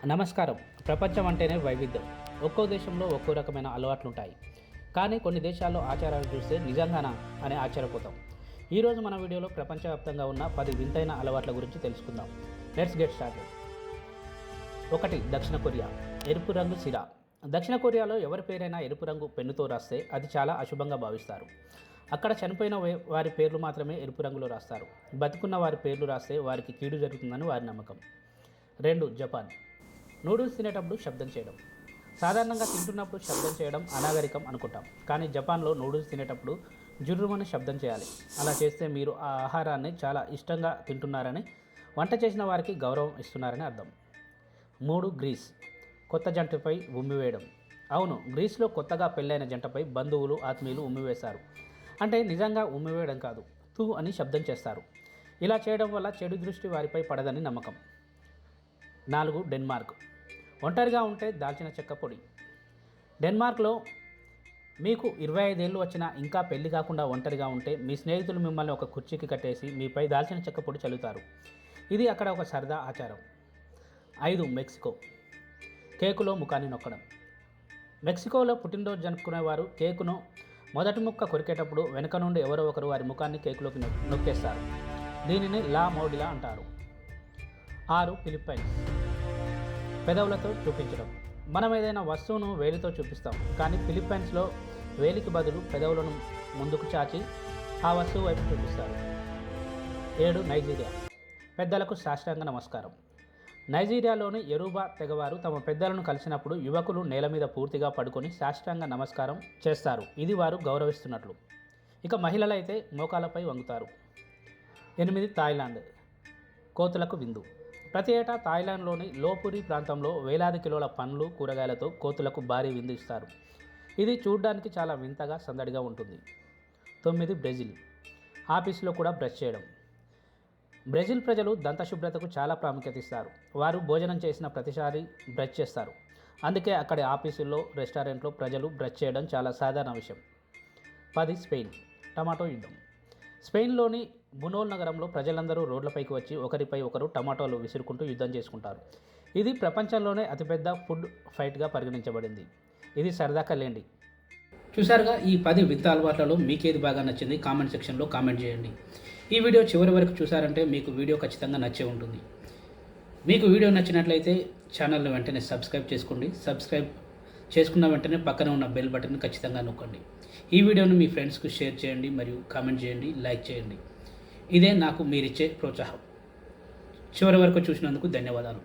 నమస్కారం. ప్రపంచం అంటేనే వైవిధ్యం. ఒక్కో దేశంలో ఒక్కో రకమైన అలవాట్లుంటాయి. కానీ కొన్ని దేశాల్లో ఆచారాలు చూస్తే నిజంగానా అని ఆశ్చర్యపోతాం. ఈరోజు మన వీడియోలో ప్రపంచవ్యాప్తంగా ఉన్న 10 వింతైన అలవాట్ల గురించి తెలుసుకుందాం. Let's get started. 1. దక్షిణ కొరియా. ఎరుపు రంగు సిరా. దక్షిణ కొరియాలో ఎవరి పేరైనా ఎరుపు రంగు పెన్నుతో రాస్తే అది చాలా అశుభంగా భావిస్తారు. అక్కడ చనిపోయిన వారి పేర్లు మాత్రమే ఎరుపు రంగులో రాస్తారు. బతికున్న వారి పేర్లు రాస్తే వారికి కీడు జరుగుతుందని వారి నమ్మకం. 2. జపాన్. నూడిల్స్ తినేటప్పుడు శబ్దం చేయడం. సాధారణంగా తింటున్నప్పుడు శబ్దం చేయడం అనాగరికం అనుకుంటాం. కానీ జపాన్లో నూడిల్స్ తినేటప్పుడు జుర్రుమని శబ్దం చేయాలి. అలా చేస్తే మీరు ఆ ఆహారాన్ని చాలా ఇష్టంగా తింటున్నారని, వంట చేసిన వారికి గౌరవం ఇస్తున్నారని అర్థం. 3. గ్రీస్. కొత్త జంటపై ఉమ్మివేయడం. అవును, గ్రీస్లో కొత్తగా పెళ్ళైన జంటపై బంధువులు, ఆత్మీయులు ఉమ్మివేశారు. అంటే నిజంగా ఉమ్మివేయడం కాదు, తూ అని శబ్దం చేస్తారు. ఇలా చేయడం వల్ల చెడు దృష్టి వారిపై పడదని నమ్మకం. 4. డెన్మార్క్. ఒంటరిగా ఉంటే దాల్చిన చెక్క పొడి. డెన్మార్క్లో మీకు 25 ఏళ్ళు వచ్చినా ఇంకా పెళ్లి కాకుండా ఒంటరిగా ఉంటే మీ స్నేహితులు మిమ్మల్ని ఒక కుర్చీకి కట్టేసి మీపై దాల్చిన చెక్క పొడి చల్లుతారు. ఇది అక్కడ ఒక సరదా ఆచారం. 5. మెక్సికో. కేకులో ముఖాన్ని నొక్కడం. మెక్సికోలో పుట్టినరోజు జరుపుకునేవారు కేకును మొదటి ముక్క కొరికేటప్పుడు వెనుక నుండి ఎవరో ఒకరు వారి ముఖాన్ని కేకులోకి నొక్కేస్తారు. దీనిని లా మోడిలా అంటారు. 6. ఫిలిప్పైన్స్. పెదవులతో చూపించడం. మనం ఏదైనా వస్తువును వేలితో చూపిస్తాం, కానీ ఫిలిప్పైన్స్లో వేలికి బదులు పెదవులను ముందుకు చాచి ఆ వస్తువు వైపు చూపిస్తారు. 7. నైజీరియా. పెద్దలకు సాష్టాంగ నమస్కారం. నైజీరియాలోని యెరూబా తెగవారు తమ పెద్దలను కలిసినప్పుడు యువకులు నేల మీద పూర్తిగా పడుకొని సాష్టాంగ నమస్కారం చేస్తారు. ఇది వారు గౌరవిస్తున్నట్లు. ఇక మహిళలైతే మోకాలపై వంగుతారు. 8. థాయిలాండ్. కోతులకు విందు. ప్రతి ఏటా థాయిలాండ్లోని లోపురి ప్రాంతంలో వేలాది కిలోల పండ్లు, కూరగాయలతో కోతులకు భారీ విందు ఇస్తారు. ఇది చూడ్డానికి చాలా వింతగా, సందడిగా ఉంటుంది. 9. బ్రెజిల్. ఆఫీసులో కూడా బ్రష్ చేయడం. బ్రెజిల్ ప్రజలు దంత శుభ్రతకు చాలా ప్రాముఖ్యత ఇస్తారు. వారు భోజనం చేసిన ప్రతిసారి బ్రష్ చేస్తారు. అందుకే అక్కడి ఆఫీసుల్లో, రెస్టారెంట్లో ప్రజలు బ్రష్ చేయడం చాలా సాధారణ విషయం. 10. స్పెయిన్. టమాటో యుద్ధం. స్పెయిన్లోని బునోల్ నగరంలో ప్రజలందరూ రోడ్లపైకి వచ్చి ఒకరిపై ఒకరు టమాటోలు విసురుకుంటూ యుద్ధం చేసుకుంటారు. ఇది ప్రపంచంలోనే అతిపెద్ద ఫుడ్ ఫైట్గా పరిగణించబడింది. ఇది సరదాగా లేండి. చూసారుగా, ఈ 10 వింత అలవాట్లలో మీకేది బాగా నచ్చింది కామెంట్ సెక్షన్లో కామెంట్ చేయండి. ఈ వీడియో చివరి వరకు చూసారంటే మీకు వీడియో ఖచ్చితంగా నచ్చే ఉంటుంది. మీకు వీడియో నచ్చినట్లయితే ఛానల్ని వెంటనే సబ్స్క్రైబ్ చేసుకోండి. సబ్స్క్రైబ్ చేసుకున్న వెంటనే పక్కన ఉన్న బెల్ బటన్ ఖచ్చితంగా నొక్కండి. ఈ వీడియోను మీ ఫ్రెండ్స్కు షేర్ చేయండి మరియు కామెంట్ చేయండి, లైక్ చేయండి. ఇదే నాకు మీరిచ్చే ప్రోత్సాహం. చివరి వరకు చూసినందుకు ధన్యవాదాలు.